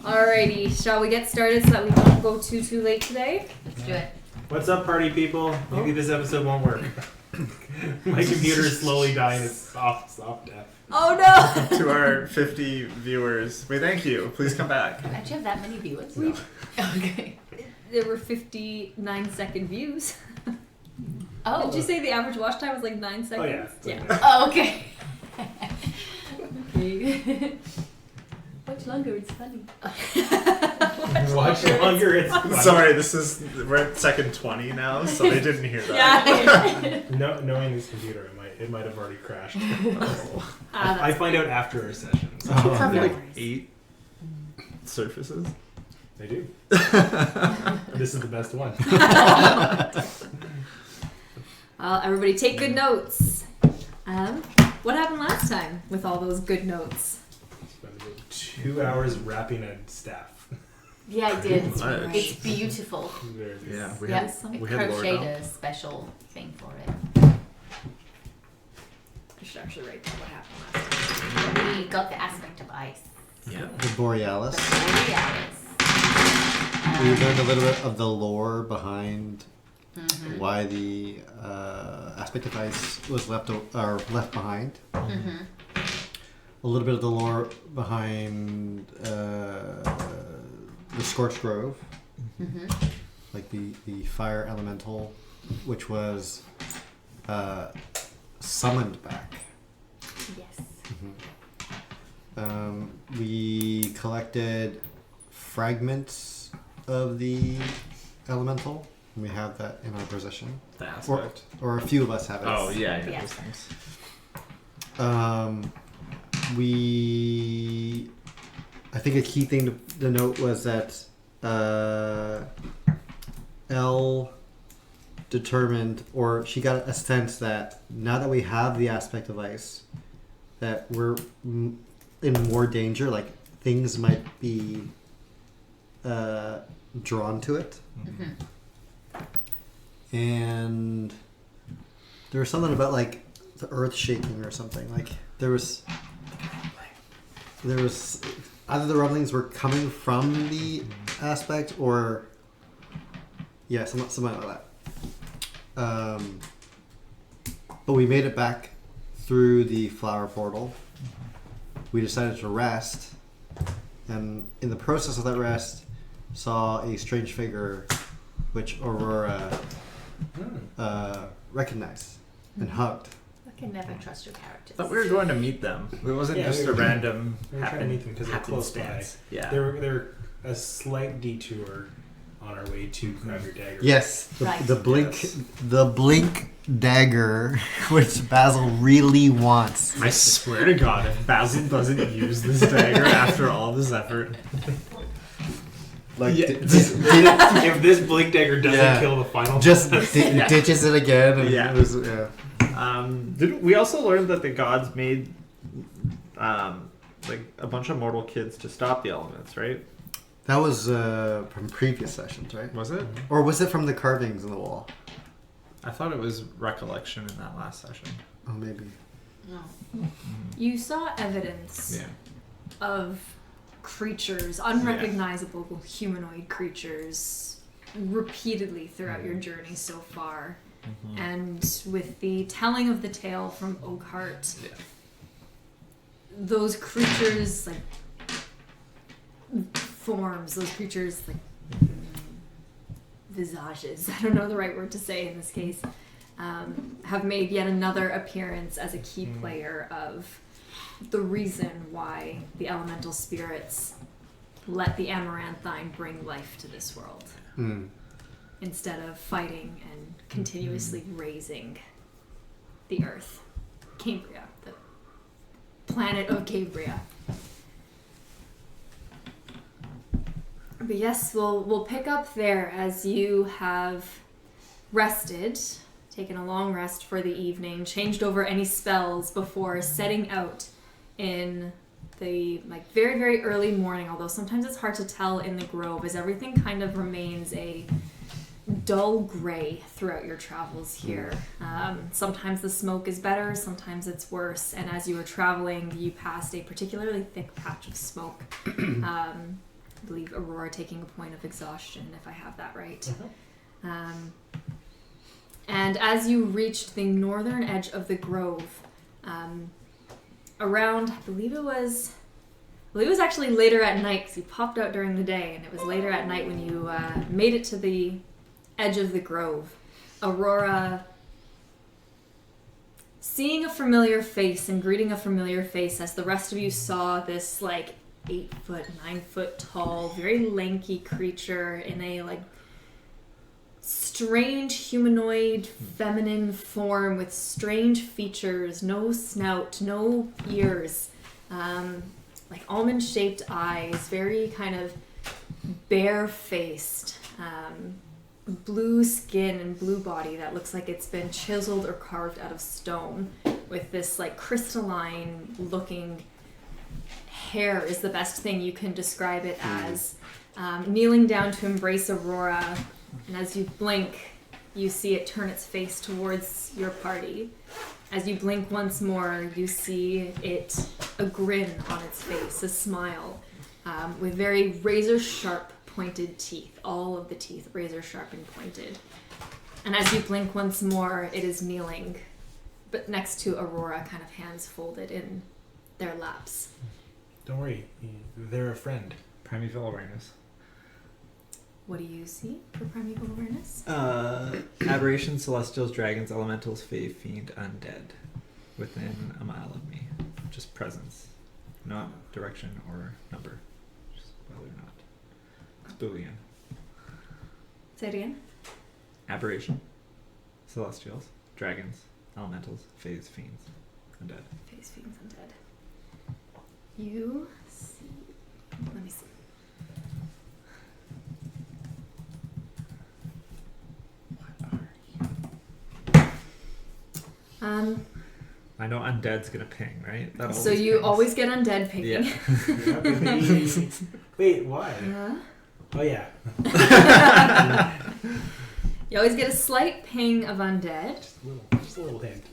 Alrighty, shall we get started so that we don't go too late today? Let's do it. What's up, party people? Maybe this episode won't work. My computer is slowly dying. It's soft death. Oh no! To our 50 viewers, we thank you. Please come back. Don't you have that many viewers? No. Okay. There were 59-second views. Oh. Did you say the average watch time was like 9 seconds? Oh, yeah. Oh, okay. Okay. Watch longer, it's funny. Watch longer, it's funny. Sorry, we're at second 20 now, so they didn't hear that. Yeah. Knowing this computer, it might have already crashed. I I find out after our sessions. Probably no like worries. 8 surfaces. They do. This is the best one. Well, everybody take good notes. What happened last time with all those good notes? Spent about 2 hours wrapping a staff. Yeah, I did. Much. It's beautiful. Yeah, we Yeah, had something we had crocheted Lord a special thing for it. I should actually write down what happened last time. We got the aspect of ice. Yeah. The Borealis. The Borealis. We learned a little bit of the lore behind Mm-hmm. why the aspect of ice was left behind. Mm-hmm. A little bit of the lore behind the Scorched Grove, Mm-hmm. like the fire elemental, which was summoned back. Yes. We collected fragments of the elemental. We have that in our possession. The aspect. Or a few of us have it. Oh, yeah, The those aspect. things. I think a key thing to note was that Elle determined, or she got a sense that now that we have the aspect of ice, that we're in more danger. Like things might be drawn to it, Mm-hmm. and there was something about like the earth shaking or something. Like there was either the rumblings were coming from the aspect or something like that. But we made it back through the flower portal. We decided to rest, and in the process of that rest, saw a strange figure, which Aurora recognized and hugged. I can never trust your characters. I thought we were going to meet them. It wasn't Yeah, just we a were- random we were trying to meet them 'cause they're close by. happenstance. Yeah. They're a slight detour on our way to Grab Your Dagger. Yes, Right. the blink, Yes. the blink dagger, which Basil really wants. I swear to God, if Basil doesn't use this dagger after all this effort, Like, Yeah. If this blink dagger doesn't Yeah. kill the final just boss. ditches it again. And Yeah. it was, we also learned that the gods made like a bunch of mortal kids to stop the elements, right? That was from previous sessions, right? Was it? Or was it from the carvings in the wall? I thought it was recollection in that last session. Oh, maybe. No. You saw evidence Yeah. of creatures, unrecognizable humanoid creatures, repeatedly throughout your journey so far. And with the telling of the tale from Oakheart, Yeah. those creatures, like, forms, those creatures, like, visages, I don't know the right word to say in this case, have made yet another appearance as a key player of the reason why the elemental spirits let the Amaranthine bring life to this world instead of fighting and continuously raising the earth. Cambria, the planet of Cambria. But yes, we'll pick up there as you have rested, taken a long rest for the evening, changed over any spells before setting out in the very, very early morning, although sometimes it's hard to tell in the grove as everything kind of remains a dull gray throughout your travels here. Sometimes the smoke is better, sometimes it's worse. And as you were traveling, you passed a particularly thick patch of smoke. I believe Aurora taking a point of exhaustion, if I have that right. And as you reached the northern edge of the grove, around, I believe it was actually later at night, because you popped out during the day, and it was later at night when you made it to the edge of the grove. Aurora, seeing a familiar face and greeting a familiar face as the rest of you saw this 8 foot, 9 foot tall, very lanky creature in a strange humanoid feminine form with strange features, no snout, no ears, almond shaped eyes, very kind of bare-faced, blue skin and blue body that looks like it's been chiseled or carved out of stone, with this crystalline looking hair is the best thing you can describe it as, kneeling down to embrace Aurora, and as you blink you see it turn its face towards your party. As you blink once more, you see a grin on its face, a smile, with very razor-sharp pointed teeth, all of the teeth razor-sharp and pointed. And as you blink once more, it is kneeling, but next to Aurora, kind of hands folded in their laps. Don't worry, they're a friend. Primeval awareness. What do you see for primeval awareness? Aberrations, celestials, dragons, elementals, fae, fiend, undead. Within a mile of me. Just presence. Not direction or number. Just whether or not. It's Boolean. Say it again. Aberration. Celestials, dragons, elementals, faes, fiends, undead. Face, fiends, undead. You see... Let me see. I know undead's gonna ping, right? That So you pings. always get undead pinging. Yeah. Wait, why? Oh yeah. You always get a slight ping of undead. Just a little hint.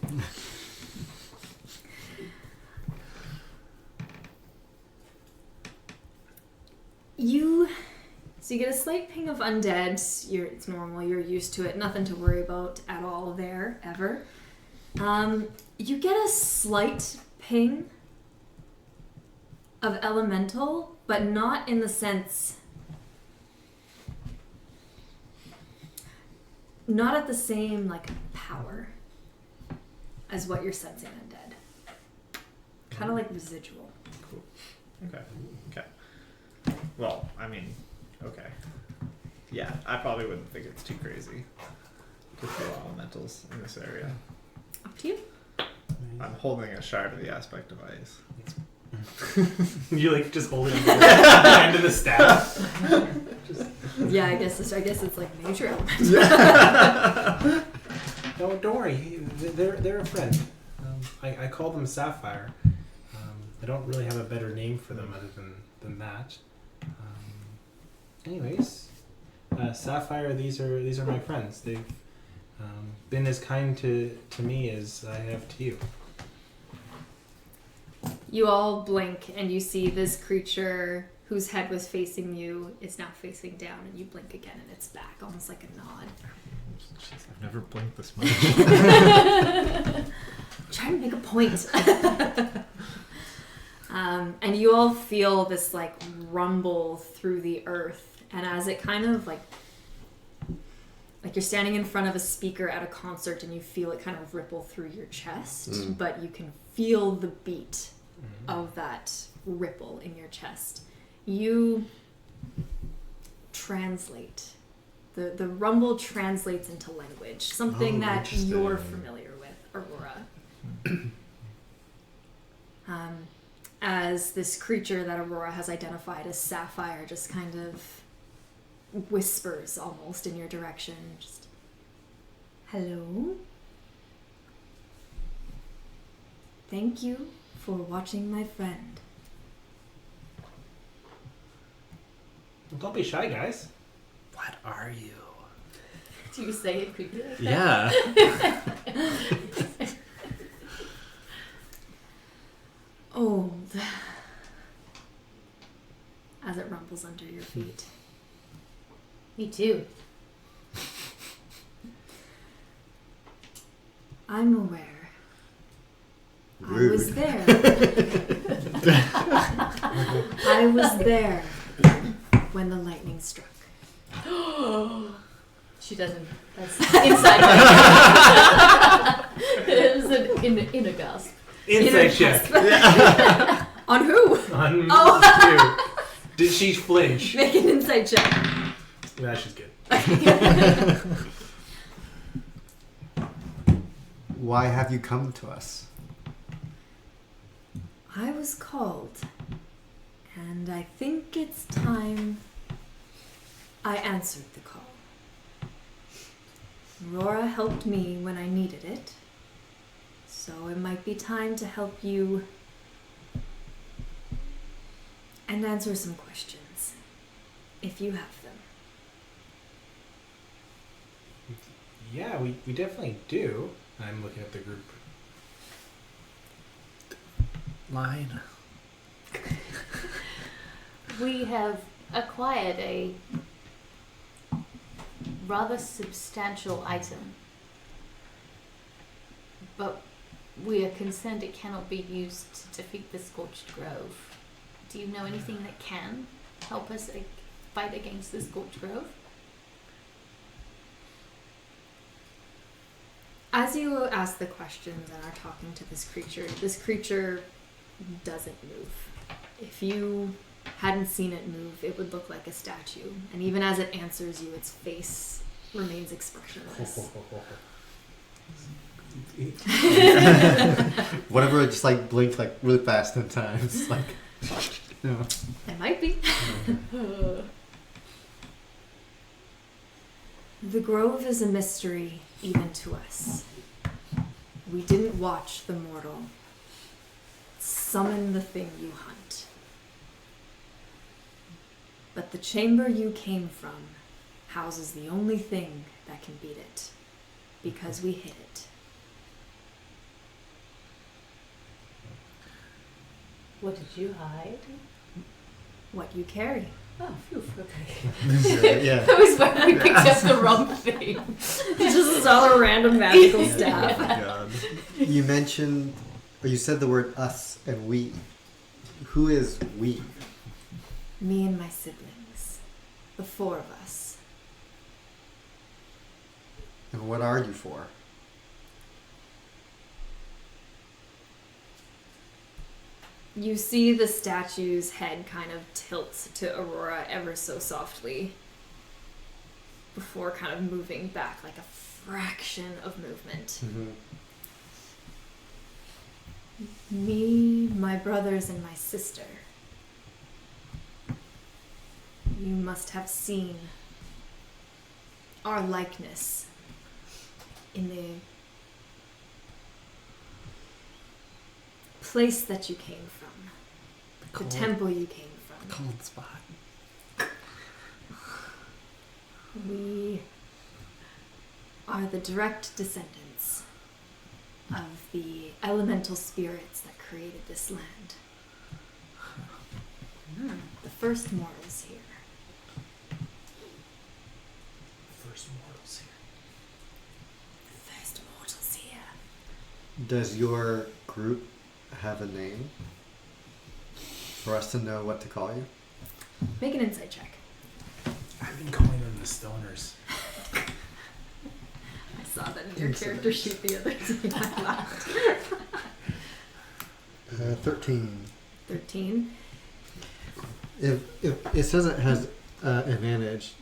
So you get a slight ping of undead. It's normal. You're used to it. Nothing to worry about at all there ever. You get a slight ping of elemental, but not in the sense... Not at the same, power as what you're sensing undead. Kind of like residual. Cool. Okay. Well, I mean, okay. Yeah, I probably wouldn't think it's too crazy to feel elementals in this area. Up to you. I'm holding a shard of the aspect device. You just hold it on the end of the staff. Yeah, I guess it's like major element. Don't worry, they're a friend. I call them Sapphire. I don't really have a better name for them other than that. Anyways, Sapphire, these are my friends. They've been as kind to me as I have to you. You all blink and you see this creature whose head was facing you is now facing down, and you blink again and it's back, almost like a nod. Jeez, I've never blinked this much. Trying to make a point. And you all feel this rumble through the earth, and as it kind of like you're standing in front of a speaker at a concert and you feel it kind of ripple through your chest, but you can feel the beat of that ripple in your chest. You translate. The rumble translates into language, something that you're familiar with, Aurora. As this creature that Aurora has identified as Sapphire just kind of whispers almost in your direction. Just, hello? Thank you for watching my friend. Don't be shy, guys. What are you? Do you say it creepy like that? Yeah. Old. As it rumbles under your feet. Me too. I'm aware. Rude. I was there. I was there when the lightning struck. She doesn't. That's inside. It was an inner gasp. Insight check. On who? On Oh. you. Did she flinch? Make an insight check. Nah, she's good. Why have you come to us? I was called, and I think it's time I answered the call. Aurora helped me when I needed it, so it might be time to help you and answer some questions, if you have them. Yeah, we definitely do. I'm looking at the group. Line. We have acquired a rather substantial item, but we are concerned it cannot be used to defeat the Scorched Grove. Do you know anything that can help us fight against the Scorched Grove? As you ask the questions and are talking to this creature doesn't move. If you hadn't seen it move, it would look like a statue. And even as it answers you, its face remains expressionless. Whatever, it just like blinked like really fast 10 times. Like, no. It might be. The grove is a mystery even to us. We didn't watch the mortal summon the thing you hunt. But the chamber you came from houses the only thing that can beat it, because we hid it. What did you hide? What you carry. Oh, phew, okay. Yeah. That was when we picked up the wrong thing. It's just this other random magical staff. God. You mentioned, or you said the word us and we. Who is we? Me and my siblings. The four of us. And what are you for? You see the statue's head kind of tilt to Aurora ever so softly before kind of moving back like a fraction of movement. Me, my brothers, and my sister. You must have seen our likeness in the place that you came from. The temple you came from. Cold spot. We are the direct descendants of the elemental spirits that created this land. The first mortals here. First mortals here. The first mortals here. Does your group have a name for us to know what to call you? Make an insight check. I've been calling them the Stoners. I saw that in your character sheet the other day. I laughed. 13. 13. If it says it has advantage,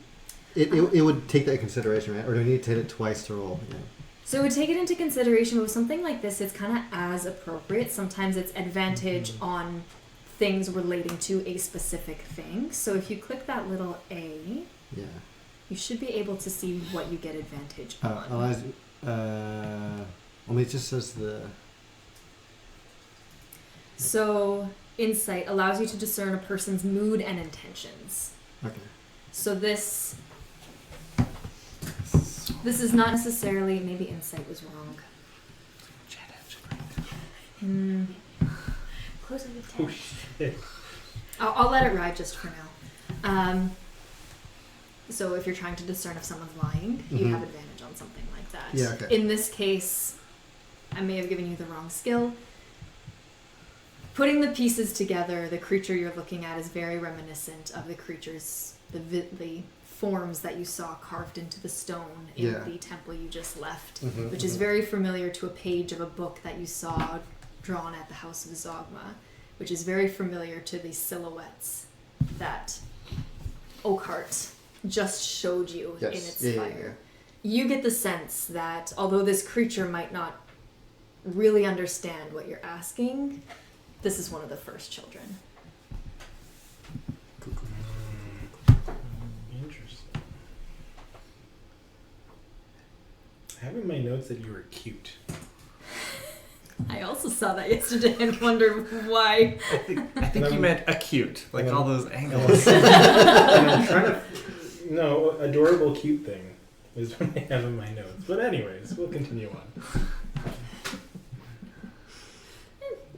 it would take that into consideration, right? Or do we need to hit it twice to roll again? So it would take it into consideration with something like this. It's kind of as appropriate. Sometimes it's advantage on things relating to a specific thing. So if you click that little A, Yeah. you should be able to see what you get advantage on. Allows, only it just says the... So insight allows you to discern a person's mood and intentions. Okay. So this This is not necessarily, maybe insight was wrong. Close on the Oh 10. shit. I'll let it ride just for now. So if you're trying to discern if someone's lying, you Mhm. have advantage on something like that. Yeah, okay. In this case, I may have given you the wrong skill. Putting the pieces together, the creature you're looking at is very reminiscent of the creatures, the forms that you saw carved into the stone in Yeah. the temple you just left, Mhm, which is mhm. very familiar to a page of a book that you saw drawn at the House of Zogma, which is very familiar to the silhouettes that Oakhart just showed you Yes. in its Yeah, yeah, fire. You get the sense that although this creature might not really understand what you're asking, this is one of the first children. Interesting. I have in my notes that you were cute. I also saw that yesterday and wondered why. I think you meant acute, like all those And angles. I'm trying to. No, adorable, cute thing is what I have in my notes. But anyways, we'll continue on.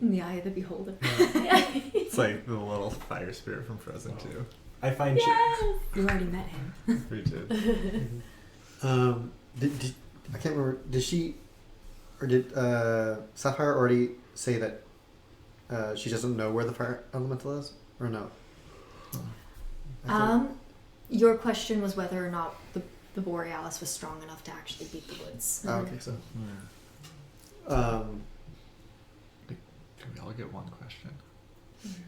In the eye of the beholder. It's like the little fire spirit from Frozen 2. I find You already met him. We did. Did I can't remember. Did she, or did Sapphire already say that she doesn't know where the fire elemental is, or no? I thought- Your question was whether or not the Borealis was strong enough to actually beat the woods. Oh, okay, so Yeah. Can we all get one question?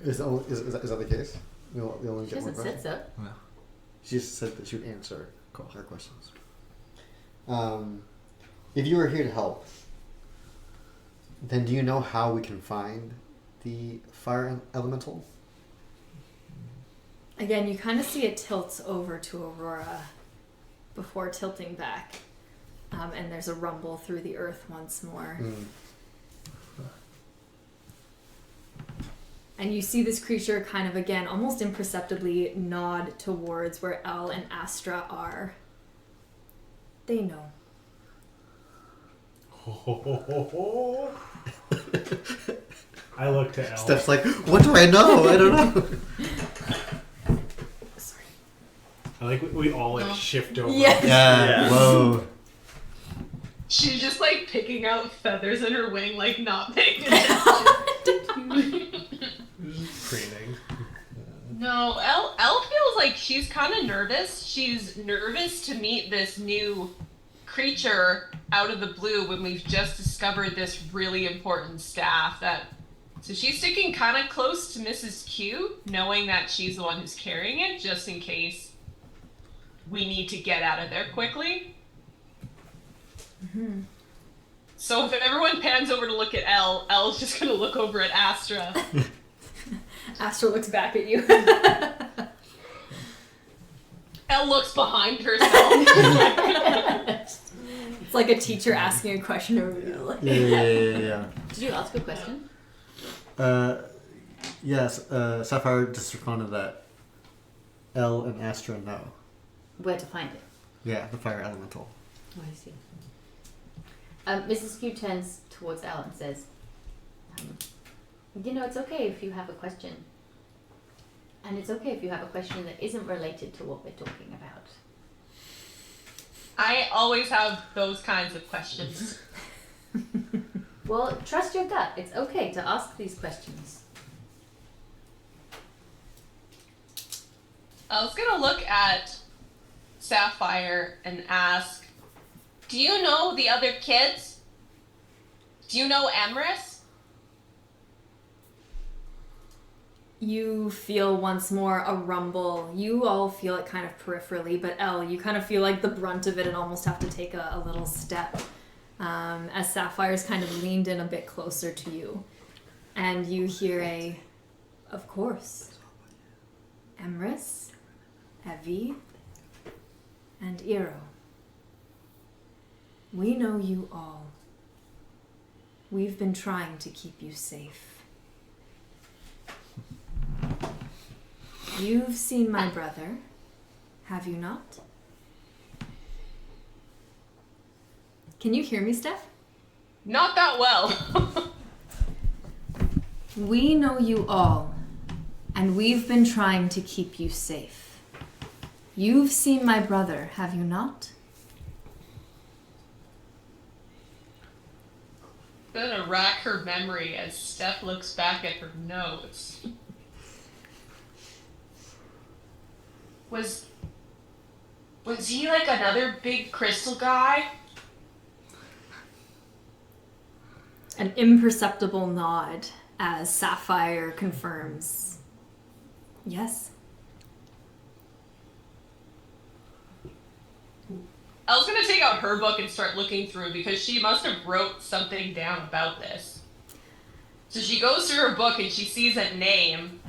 is that the case? We only She get one hasn't said question. so. No. She just said that she would answer Cool. our questions. If you were here to help, then do you know how we can find the fire elemental? Again, you kind of see it tilt over to Aurora before tilting back. And there's a rumble through the earth once more. Mm. And you see this creature kind of, again, almost imperceptibly nod towards where Elle and Astra are. They know. I look to Elle. Steph's like, what do I know? I don't know. Sorry. I like we all like shift over. Yes. Yeah. Whoa. She's just like picking out feathers in her wing, like not paying attention. Preening. No, Elle feels like she's kind of nervous. She's nervous to meet this new creature out of the blue when we've just discovered this really important staff so she's sticking kind of close to Mrs. Q, knowing that she's the one who's carrying it, just in case we need to get out of there quickly. Mm-hmm. So if everyone pans over to look at Elle's just gonna look over at Astra. Astra looks back at you. Elle looks behind herself. It's like a teacher asking a question over you. Yeah. Did you ask a question? Yes, Sapphire just responded that Elle and Astra know. Where to find it? Yeah, the fire elemental. Oh, I see. Mrs. Q turns towards Elle and says, it's okay if you have a question. And it's okay if you have a question that isn't related to what we're talking about. I always have those kinds of questions. Well, trust your gut. It's okay to ask these questions. I was gonna look at Sapphire and ask, do you know the other kids? Do you know Emrys? You feel once more a rumble. You all feel it kind of peripherally, but Elle, you kind of feel like the brunt of it and almost have to take a little step as Sapphire's kind of leaned in a bit closer to you. And you hear of course, Emrys, Evie, and Eero. We know you all. We've been trying to keep you safe. You've seen my brother, have you not? Can you hear me, Steph? Not that well. We know you all, and we've been trying to keep you safe. You've seen my brother, have you not? Gonna rack her memory as Steph looks back at her notes. Was he like another big crystal guy? An imperceptible nod as Sapphire confirms. Yes. Elle's gonna take out her book and start looking through because she must have wrote something down about this. So she goes through her book and she sees a name,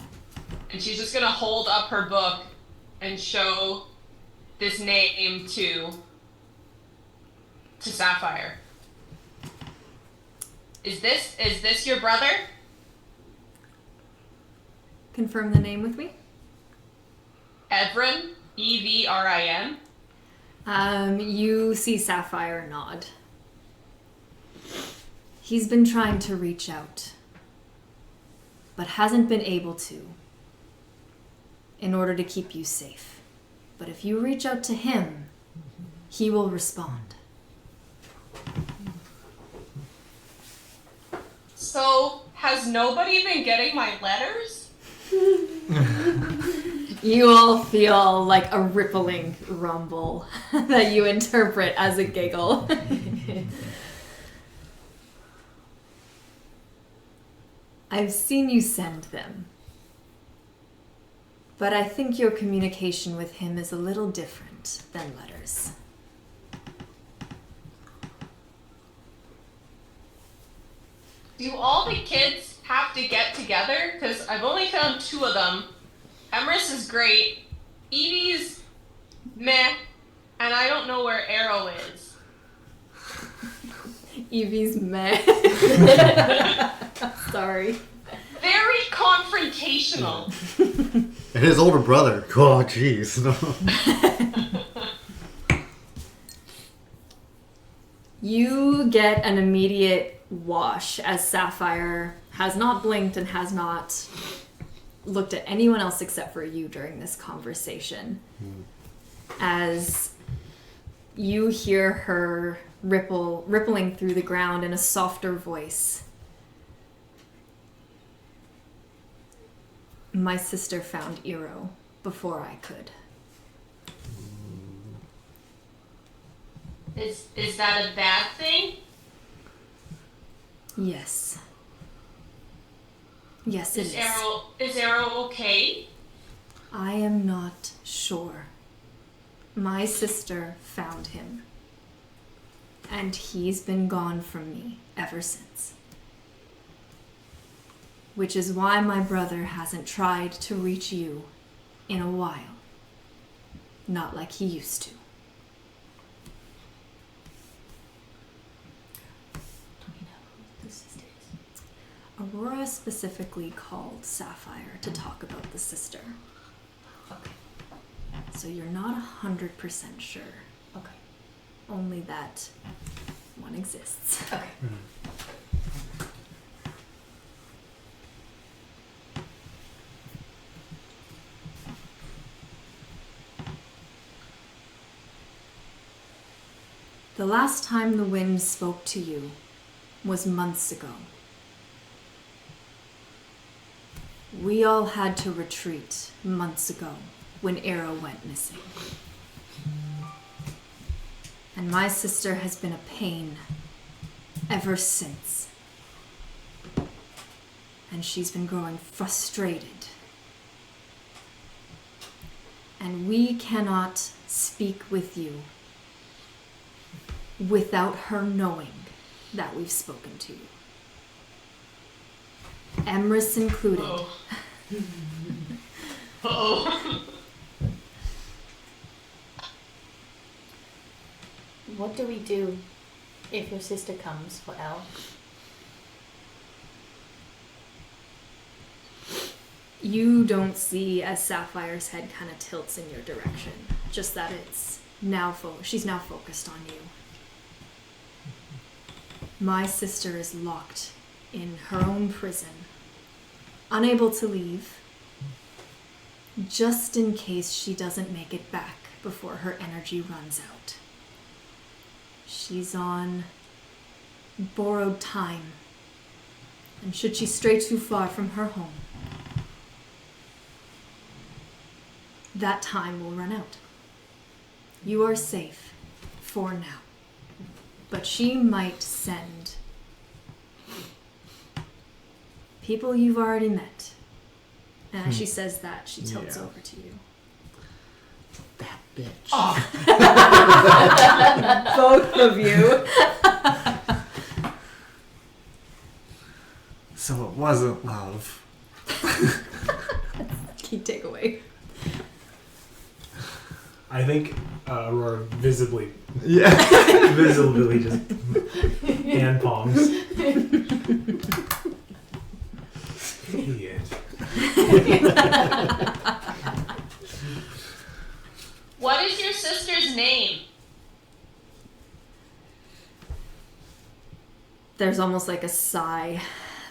and she's just gonna hold up her book and show this name to Sapphire. Is this your brother? Confirm the name with me. Evrin, Evrin. You see Sapphire nod. He's been trying to reach out, but hasn't been able to, in order to keep you safe. But if you reach out to him, he will respond. So, has nobody been getting my letters? You all feel like a rippling rumble that you interpret as a giggle. I've seen you send them, but I think your communication with him is a little different than letters. Do all the kids have to get together? Because I've only found 2 of them. Emrys is great. Evie's meh. And I don't know where Arrow is. Evie's meh. Sorry. Very confrontational. And his older brother. Oh, jeez. No. You get an immediate wash as Sapphire has not blinked and has not looked at anyone else except for you during this conversation. As you hear her rippling through the ground in a softer voice. My sister found Eero before I could. Is that a bad thing? Yes. Yes, it is. Is Arrow okay? I am not sure. My sister found him. And he's been gone from me ever since. Which is why my brother hasn't tried to reach you in a while. Not like he used to. Aurora specifically called Sapphire to talk about the sister. Okay. So you're not 100% sure. Okay. Only that one exists. Okay. The last time the wind spoke to you was months ago. We all had to retreat months ago when Arrow went missing. And my sister has been a pain ever since. And she's been growing frustrated. And we cannot speak with you without her knowing that we've spoken to you. Emrys included. Oh. Oh. What do we do if your sister comes for Elle? You don't see as Sapphire's head kind of tilts in your direction. Just that it's now she's now focused on you. My sister is locked in her own prison, unable to leave, just in case she doesn't make it back before her energy runs out. She's on borrowed time, and should she stray too far from her home, that time will run out. You are safe for now, but she might send people you've already met. And as she says that, she tilts over to you. That bitch. Both of you. So it wasn't love. Key takeaway. I think Aurora visibly just hand palms. Idiot. What is your sister's name? There's almost like a sigh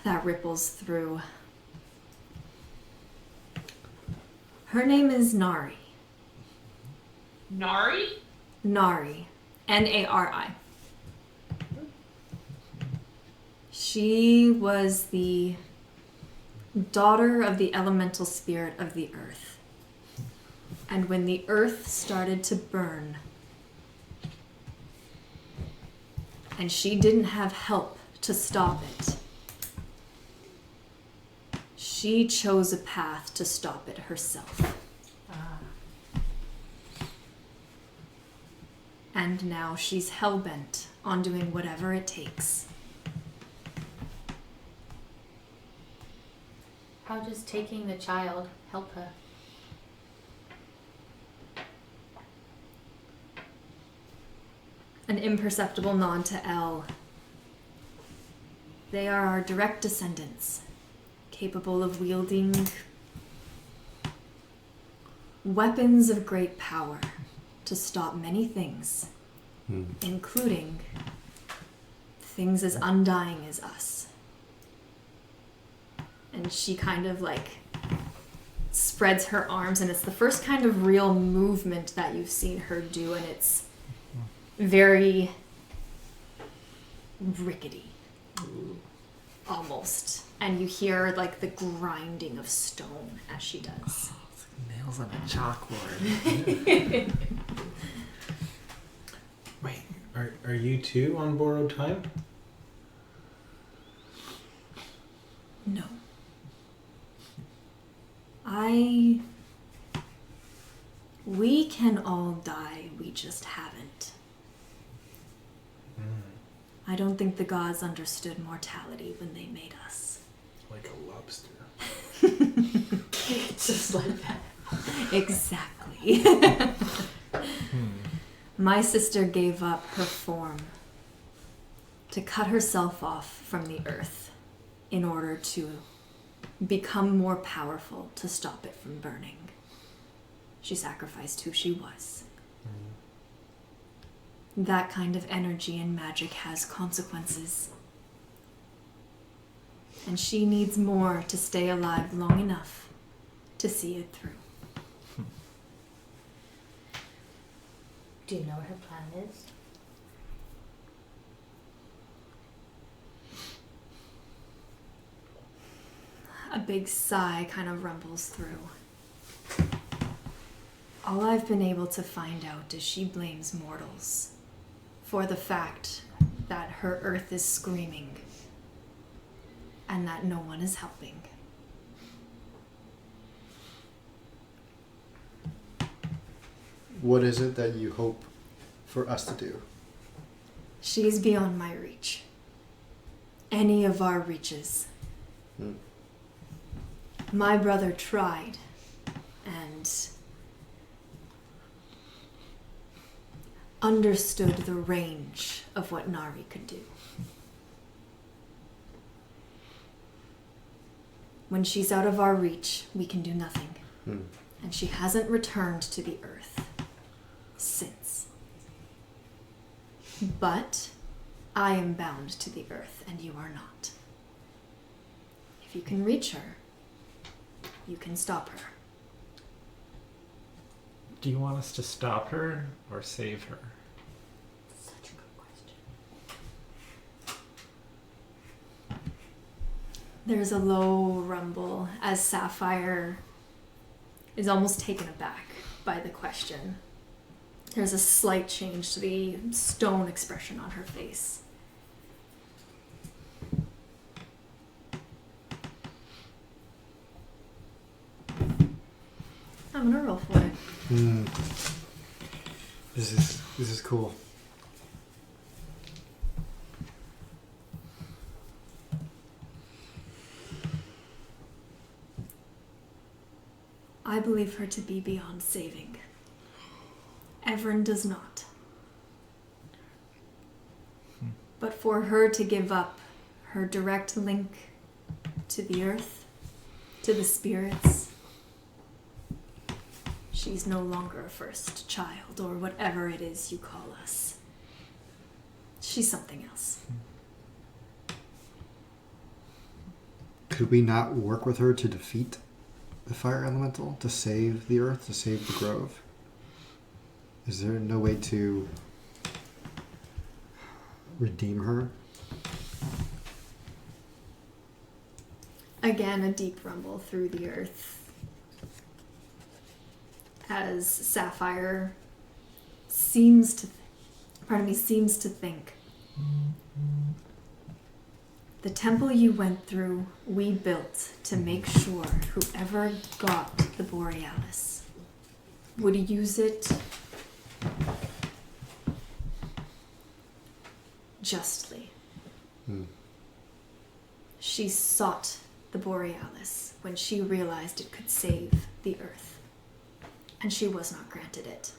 that ripples through. Her name is Nari. Nari? Nari. Nari. She was the daughter of the elemental spirit of the earth. And when the earth started to burn, and she didn't have help to stop it, she chose a path to stop it herself. And now she's hell-bent on doing whatever it takes. How does taking the child help her? An imperceptible nod to Elle. They are our direct descendants, capable of wielding weapons of great power to stop many things, including things as undying as us. And she kind of like spreads her arms, and it's the first kind of real movement that you've seen her do, and it's very rickety, almost. And you hear like the grinding of stone as she does. It's like nails on a chalkboard. Wait, are you two on borrowed time? No. We can all die, we just haven't. I don't think the gods understood mortality when they made us. Like a lobster. Just like that. Exactly. My sister gave up her form to cut herself off from the earth in order to become more powerful to stop it from burning. She sacrificed who she was. That kind of energy and magic has consequences. And she needs more to stay alive long enough to see it through. Do you know what her plan is? A big sigh kind of rumbles through. All I've been able to find out is she blames mortals for the fact that her earth is screaming and that no one is helping. What is it that you hope for us to do? She's beyond my reach. Any of our reaches. My brother tried, and understood the range of what Nari could do. When she's out of our reach, we can do nothing. And she hasn't returned to the earth since. But I am bound to the earth, and you are not. If you can reach her, you can stop her. Do you want us to stop her or save her? Such a good question. There's a low rumble as Sapphire is almost taken aback by the question. There's a slight change to the stone expression on her face. I'm gonna roll for it. This is cool. I believe her to be beyond saving. Everin does not. But for her to give up her direct link to the earth, to the spirits, she's no longer a first child or whatever it is you call us. She's something else. Could we not work with her to defeat the fire elemental, to save the earth, to save the grove? Is there no way to redeem her? Again, a deep rumble through the earth as Sapphire seems to think. The temple you went through, we built to make sure whoever got the Borealis would use it justly. She sought the Borealis when she realized it could save the earth, and she was not granted it.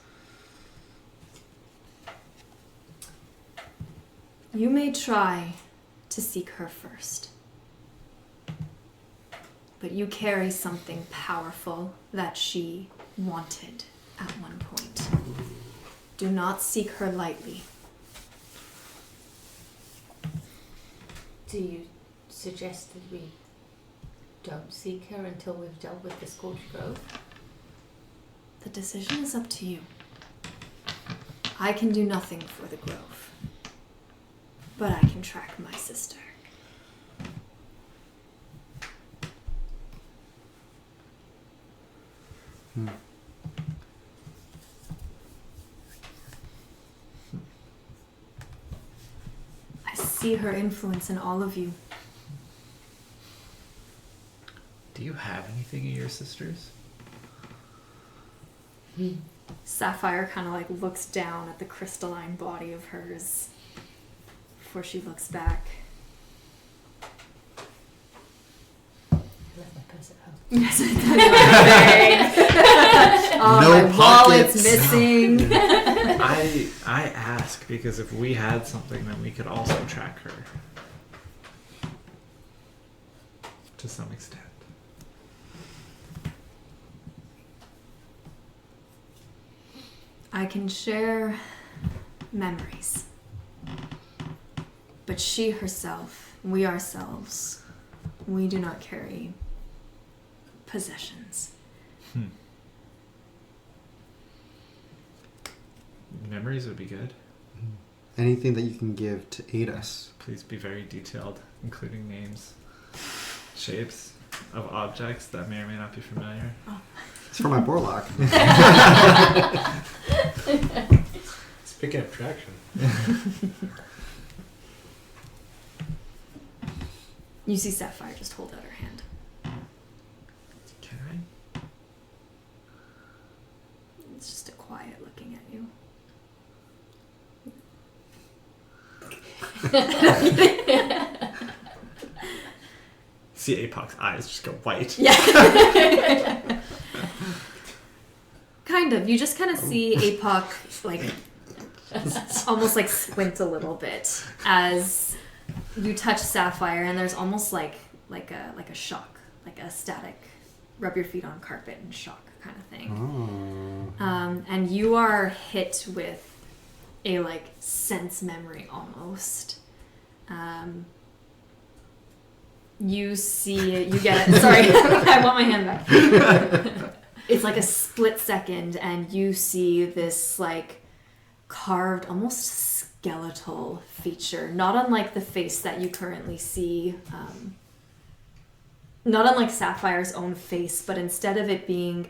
You may try to seek her first, but you carry something powerful that she wanted at one point. Do not seek her lightly. Do you suggest that we don't seek her until we've dealt with the Scorched Grove? The decision is up to you. I can do nothing for the grove, but I can track my sister. I see her influence in all of you. Do you have anything of your sister's? Sapphire kind of like looks down at the crystalline body of hers before she looks back. I left my purse at home. Yes, I No my wallet's pockets. missing. I ask because if we had something, then we could also track her. To some extent. I can share memories. But she herself, we ourselves, we do not carry possessions. Memories would be good. Anything that you can give to aid us. Please be very detailed, including names, shapes of objects that may or may not be familiar. It's for my Borlock. Speaking of traction. You see Sapphire just hold out her hand. Can I? It's just a quiet looking at you. See Apoc's eyes just go white. Yeah. Kind of. You just kind of see Apoc like almost like squint a little bit as you touch Sapphire, and there's almost like a shock, like a static, rub your feet on carpet and shock kind of thing. And you are hit with a like sense memory almost You see, you get it. Sorry, I want my hand back. It's like a split second, and you see this like carved, almost skeletal feature, not unlike the face that you currently see. Not unlike Sapphire's own face, but instead of it being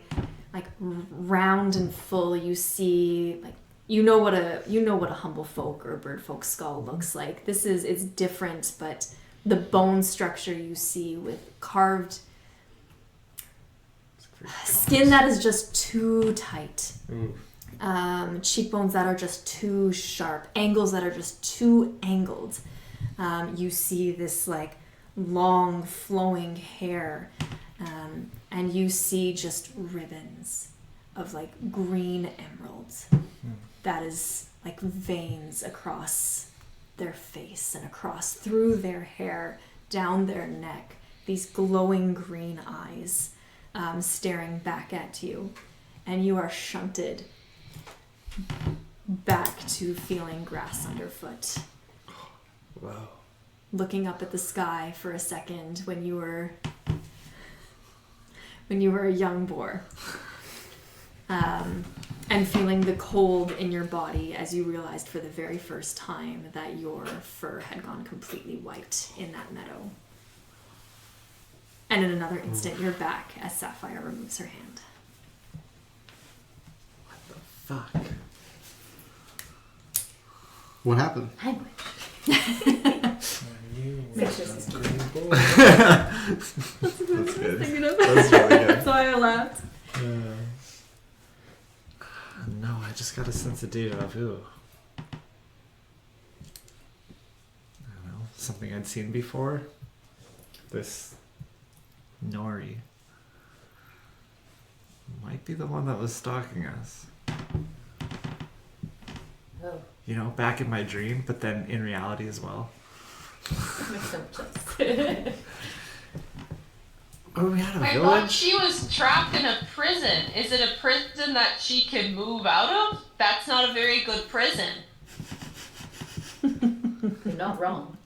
like round and full, you see like you know what a humble folk or bird folk skull looks like. It's different, but the bone structure you see with carved skin that is just too tight. Cheekbones that are just too sharp, angles that are just too angled. You see this like long flowing hair, and you see just ribbons of like green emeralds that is like veins across their face and across through their hair, down their neck, these glowing green eyes staring back at you, and you are shunted back to feeling grass underfoot. Wow. Looking up at the sky for a second when you were a young boar, and feeling the cold in your body as you realized for the very first time that your fur had gone completely white in that meadow. And in another instant, you're back as Sapphire removes her hand. Fuck. What happened? Make sure this is That's good. That's That's really good. That's why I laughed. No, I just got a sense of deja vu. I don't know, something I'd seen before. This Nori might be the one that was stalking us. Oh, You know, back in my dream, but then in reality as well. that makes so much sense. Oh, we had a I thought village? she was trapped in a prison. Is it a prison that she could move out of? That's not a very good prison. You're not wrong.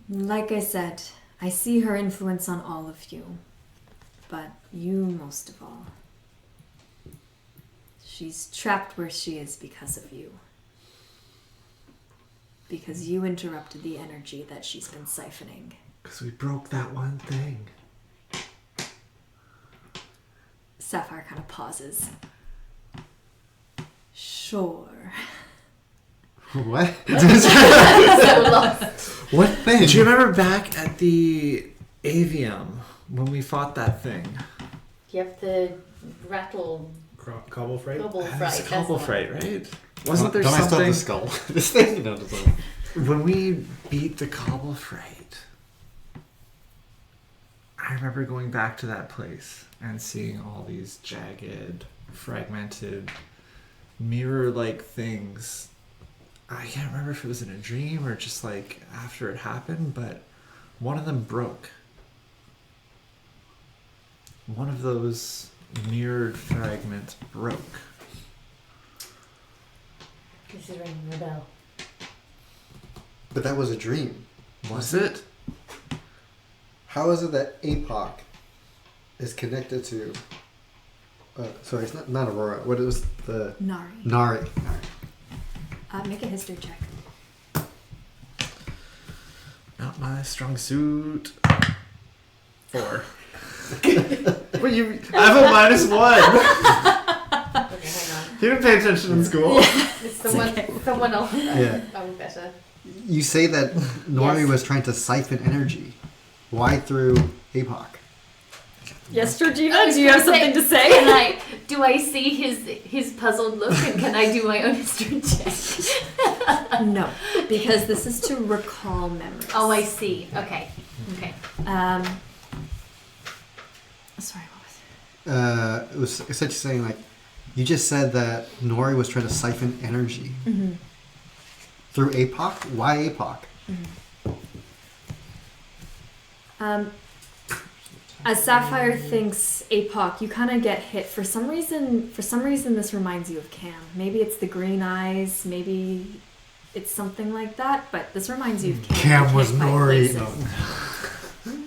Like I said, I see her influence on all of you, but you most of all. She's trapped where she is because of you. Because you interrupted the energy that she's been siphoning. Because we broke that one thing. Sapphire kind of pauses. Sure. What? So lost. What thing? Do you remember back at the Avium when we fought that thing? You have the rattle Cobble freight? bubble It fright. was a that's Cobble the one. Fright, right? Wasn't there Don't I stop something... the skull? This thing? No, it's not. When we beat the Cobble Fright, I remember going back to that place and seeing all these jagged, fragmented, mirror-like things. I can't remember if it was in a dream or just like after it happened, but one of them broke. One of those mirrored fragments broke. This is ringing the bell. But that was a dream. Was it? How is it that Apoc is connected to... sorry, it's not Aurora. What was the... Nari. Nari. Make a history check. Not my strong suit. 4. But you... I have a -1. Okay, hang on. You didn't pay attention in school. It's someone else. Yeah. I'm better. You say that Nori Yes. was trying to siphon energy. Why through Apoc? Yes, Georgina, I was do you have gonna something to say? Do I see his puzzled look and can I do my own history check? No, because this is to recall memories. Oh, I see. Okay. Okay. Sorry, what was it? It was essentially saying like, you just said that Nori was trying to siphon energy through Apoc. Why Apoc? As Sapphire thinks Apoc, you kind of get hit. For some reason, this reminds you of Cam. Maybe it's the green eyes. Maybe it's something like that. But this reminds you of Cam. Cam You was can't quite Nori. place it.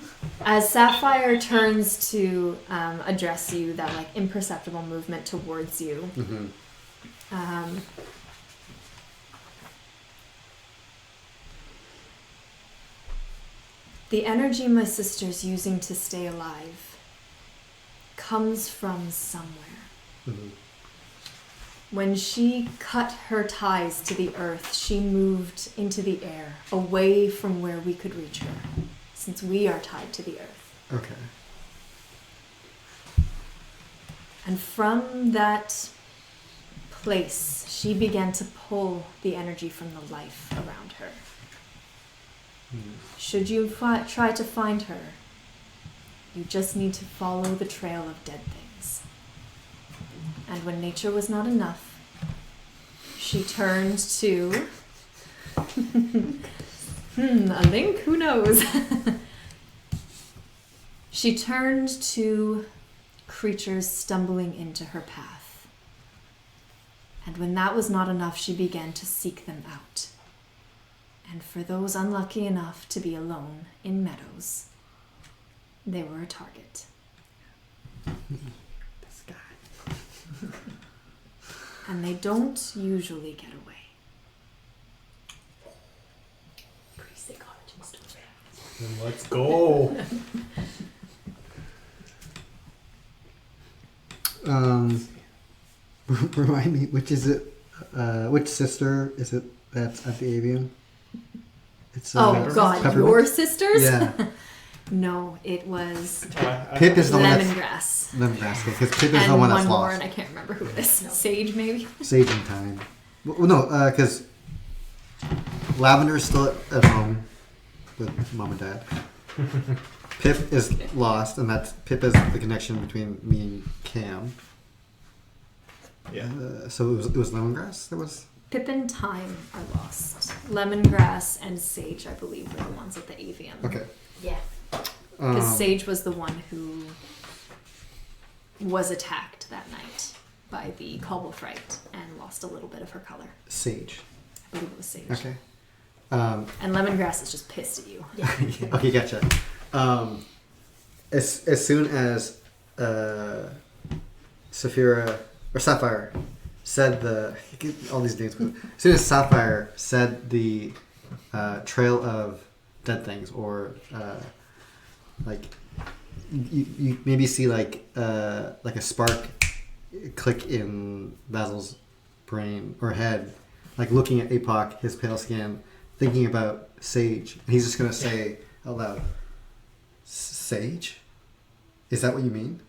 As Sapphire turns to address you, that like imperceptible movement towards you. Mm-hmm. The energy my sister's using to stay alive comes from somewhere. Mm-hmm. When she cut her ties to the earth, she moved into the air, away from where we could reach her, since we are tied to the earth. Okay. And from that place, she began to pull the energy from the life around her. Should you try to find her, you just need to follow the trail of dead things. And when nature was not enough, she turned to... a link? Who knows? She turned to creatures stumbling into her path. And when that was not enough, she began to seek them out. And for those unlucky enough to be alone in meadows, they were a target. This guy. And they don't usually get away. Pretty sick origin story. Then let's go. Remind me, which is it? Which sister is it that's at the avian? It's Oh God, Peppermint? your sisters? Yeah. No, it was Pip is the one that's lemongrass. lemongrass, because Pip is And the one one that's more, lost. and I can't remember who it is. Sage, maybe? Sage in time. Well, no, because Lavender's still at home with mom and dad. Pip is lost, and Pip is the connection between me and Cam. Yeah. So it was lemongrass. That was. Pip and Time are lost. Lemongrass and Sage, I believe, were the ones at the avian. Okay. Yeah. Because Sage was the one who was attacked that night by the Cobblefright and lost a little bit of her color. Sage. I believe it was Sage. Okay. And Lemongrass is just pissed at you. Yeah. Okay, gotcha. As soon as Sapphire said all these names. As soon as Sapphire said the trail of dead things, or like you maybe see like a spark click in Basil's brain or head, like looking at Apoc, his pale skin, thinking about Sage, and he's just gonna say out loud, "Sage? Is that what you mean?"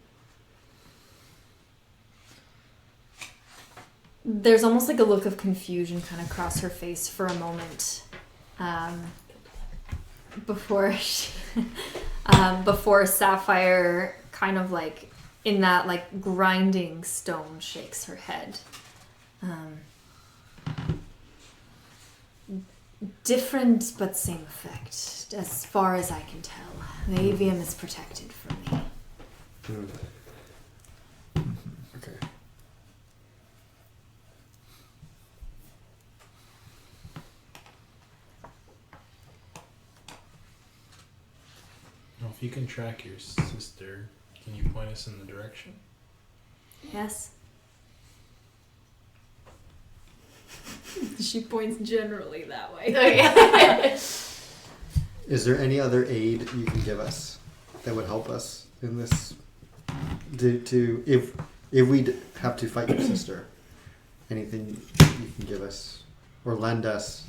There's almost like a look of confusion kind of cross her face for a moment, before before Sapphire kind of like in that like grinding stone shakes her head. Different but same effect, as far as I can tell. The avium is protected from me. Okay. Well, if you can track your sister, can you point us in the direction? Yes? She points generally that way. Okay. Is there any other aid you can give us that would help us in this? If we have to fight your sister, anything you can give us or lend us,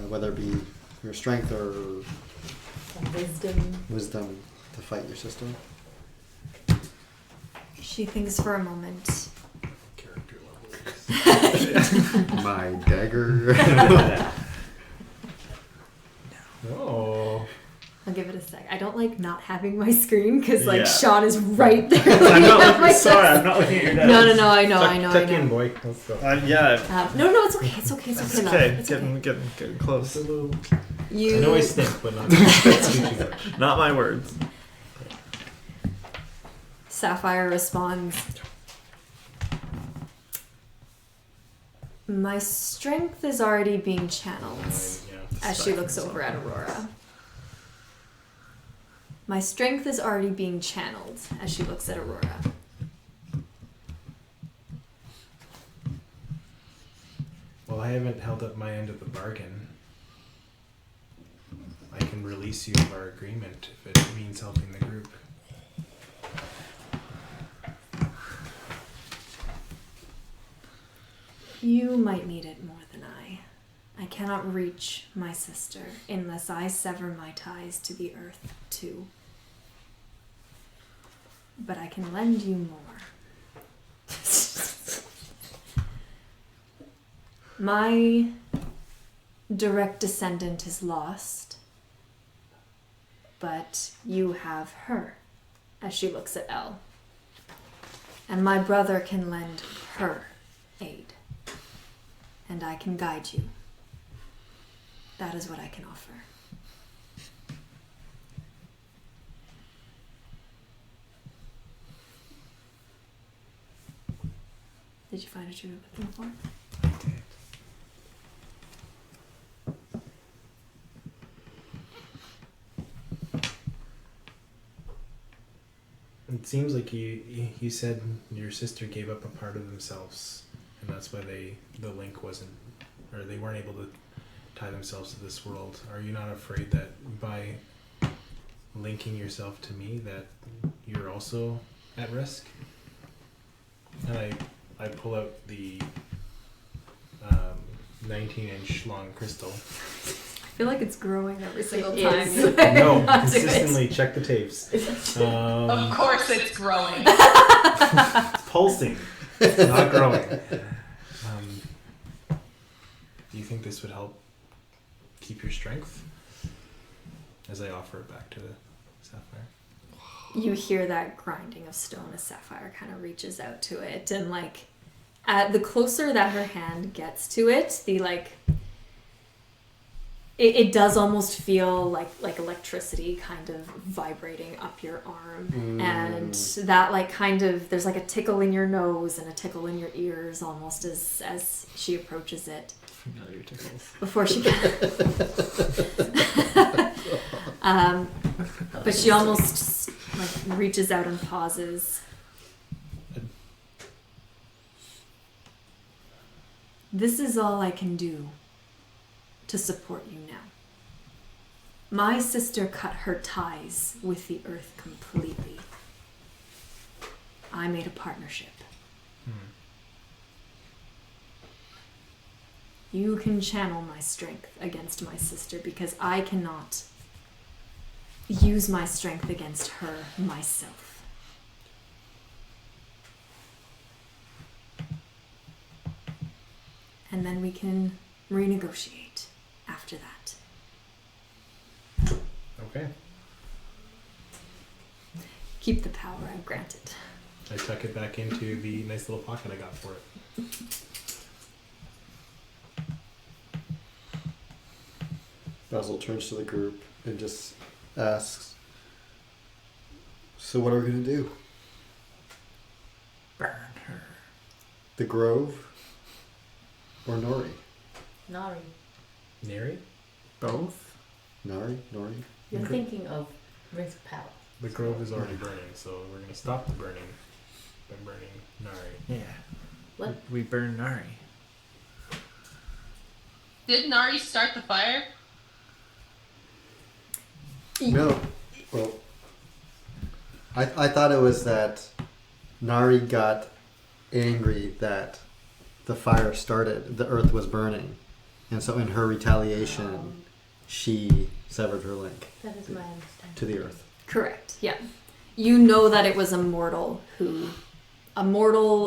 whether it be your strength or wisdom to fight your sister. She thinks for a moment. Character level. My dagger. Oh. I'll give it a sec. I don't like not having my screen because like Yeah. Sean is right there. I'm looking not at my looking, sorry, desk. I'm not looking at your desk. No, I know. Tuck in, boy. Let's go. Yeah, No, it's okay. It's okay. it's love. okay. It's Getting close. I You. know I stink, but not too much. Not my words. Sapphire responds, "My strength is already being channeled," as she looks over at Aurora. "My strength is already being channeled," as she looks at Aurora. Well, I haven't held up my end of the bargain. I can release you of our agreement if it means helping the group. You might need it more than I. I cannot reach my sister unless I sever my ties to the earth too. But I can lend you more. My direct descendant is lost, but you have her, as she looks at Elle. And my brother can lend her aid, and I can guide you. That is what I can offer. Did you find what you were looking for? I did. It seems like you said your sister gave up a part of themselves, and that's why the link wasn't, or they weren't able to tie themselves to this world. Are you not afraid that by linking yourself to me that you're also at risk? And I pull out the 19-inch long crystal. I feel like it's growing every single It time. is. you No, not do it. consistently check the tapes. Of course it's growing. It's pulsing, it's not growing. Do you think this would help keep your strength? As I offer it back to Sapphire. You hear that grinding of stone as Sapphire kind of reaches out to it, and the closer that her hand gets to it, it does almost feel like electricity kind of vibrating up your arm, and that there's a tickle in your nose and a tickle in your ears almost as she approaches it. Familiar tickles. Before she but she almost reaches out and pauses. This is all I can do to support you now. My sister cut her ties with the earth completely. I made a partnership. You can channel my strength against my sister because I cannot use my strength against her myself. And then we can renegotiate after that. Okay. Keep the power I've granted. I tuck it back into the nice little pocket I got for it. Basil turns to the group and just asks, "So what are we going to do? Burn her. The Grove or Nori?" Nari. Neri? Both? Nori? You're thinking of Rift Power. The grove is already burning, so we're going to stop the burning by burning Nari. Yeah. What? We burn Nari. Did Nari start the fire? No. Well, I thought it was that Nari got angry that the fire started, the earth was burning. And so in her retaliation, she severed her link That is my understanding. to the earth. Correct, yeah. You know that it was a mortal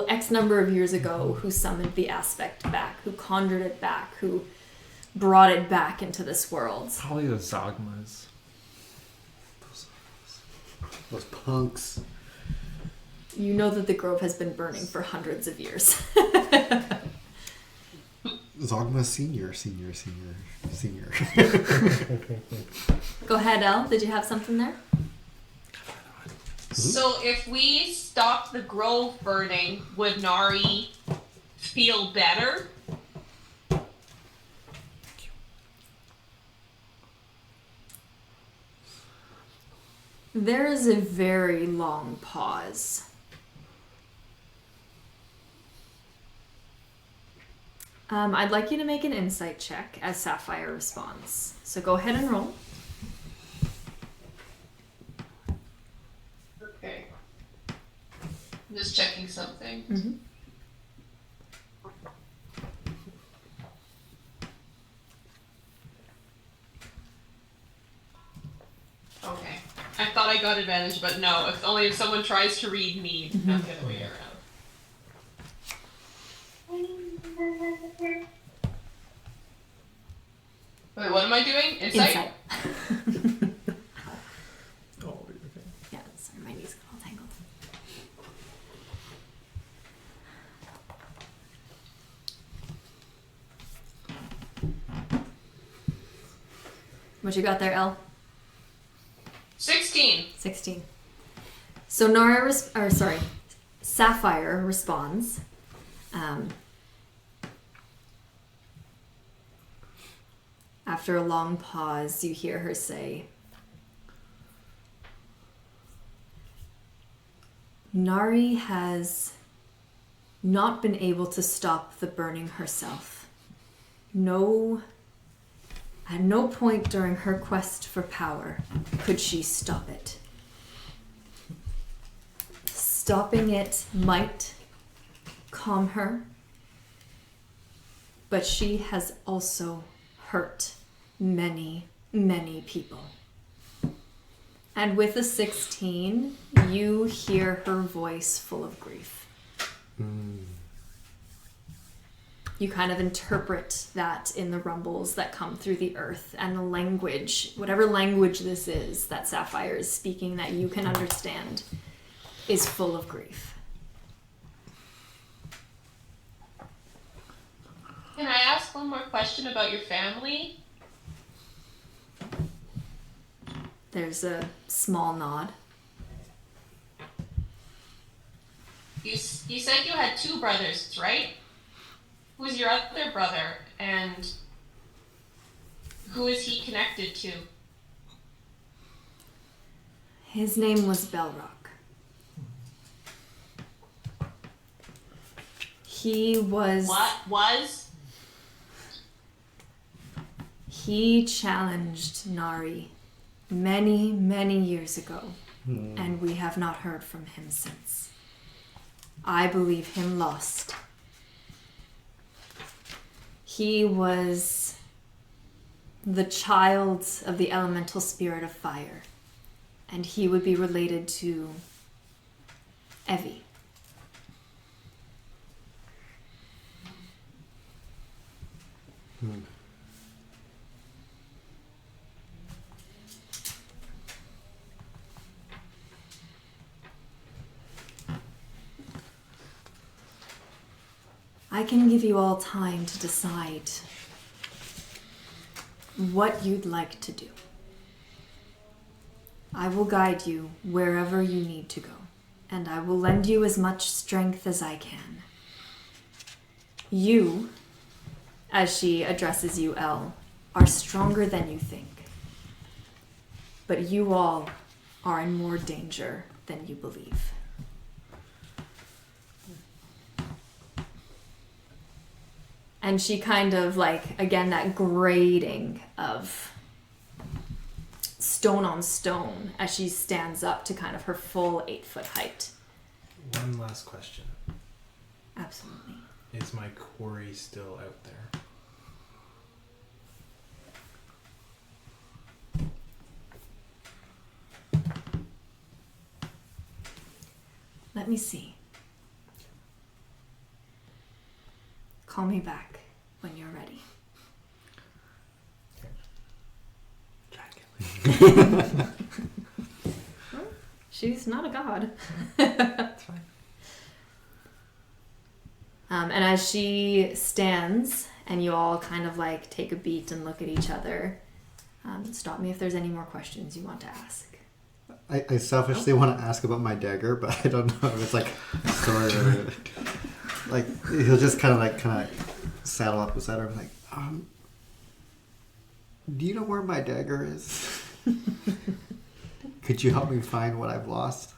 X number of years ago who summoned the aspect back, who conjured it back, who brought it back into this world. Probably the Zogmas. Those punks. You know that the grove has been burning for hundreds of years. Zogma senior. Go ahead, Elle. Did you have something there? So if we stop the grove burning, would Nari feel better? There is a very long pause. I'd like you to make an insight check as Sapphire responds. So go ahead and roll. Okay. I'm just checking something. Mm-hmm. Okay. I thought I got advantage, but no. It's only if someone tries to read me, not the other way around. Wait, what am I doing? Insight? Oh, okay. Yeah, sorry, my knees got all tangled. What you got there, Elle? 16. 16. So Sapphire responds. After a long pause, you hear her say, Nari has not been able to stop the burning herself. At no point during her quest for power could she stop it. Stopping it might calm her, but she has also hurt many, many people. And with a 16, you hear her voice full of grief. You kind of interpret that in the rumbles that come through the earth, and the language, whatever language this is that Sapphire is speaking that you can understand, is full of grief. Can I ask one more question about your family? There's a small nod. You said you had 2 brothers, right? Who's your other brother, and who is he connected to? His name was Belrock. He was... What was? He challenged Nari many, many years ago, and we have not heard from him since. I believe him lost. He was the child of the elemental spirit of fire, and he would be related to Evie. I can give you all time to decide what you'd like to do. I will guide you wherever you need to go, and I will lend you as much strength as I can. You, as she addresses you, Elle, are stronger than you think. But you all are in more danger than you believe. And she kind of again, that grading of stone on stone as she stands up to kind of her full 8-foot height. One last question. Absolutely. Is my quarry still out there? Let me see. Call me back when you're ready. Well, she's not a god. That's fine. And as she stands and you all kind of take a beat and look at each other, stop me if there's any more questions you want to ask. I selfishly want to ask about my dagger, but I don't know if it's like story related. Like he'll just kind of saddle up beside her and like, do you know where my dagger is? Could you help me find what I've lost?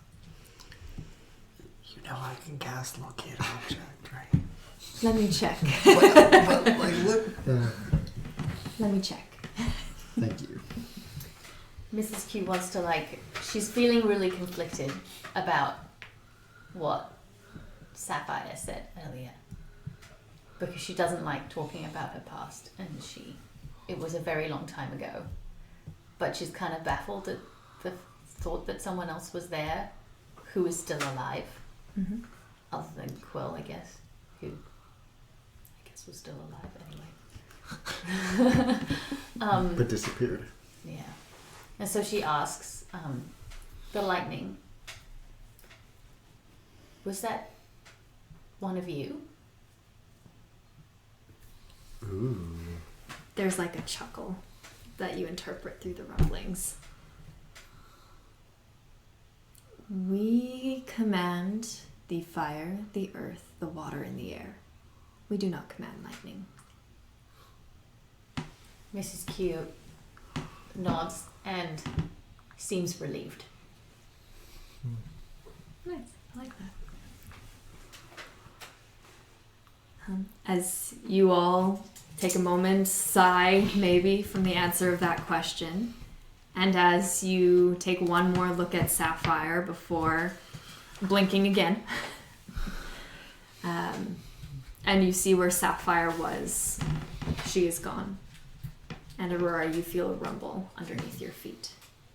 You know I can cast locate object, right? Let me check. But like, look. Let me check. Thank you. Mrs. Q wants to she's feeling really conflicted about what Sapphire said earlier. Because she doesn't like talking about her past, and it was a very long time ago. But she's kind of baffled at the thought that someone else was there who is still alive. Mm-hmm. Other than Quill, I guess, who I guess was still alive anyway. But disappeared. Yeah. And so she asks, the lightning, was that one of you? Ooh. There's like a chuckle that you interpret through the rumblings. We command the fire, the earth, the water, and the air. We do not command lightning. Mrs. Q nods and seems relieved. Nice. I like that. As you all take a moment, sigh maybe from the answer of that question, and as you take one more look at Sapphire before blinking again, and you see where Sapphire was, she is gone. And Aurora, you feel a rumble underneath your feet.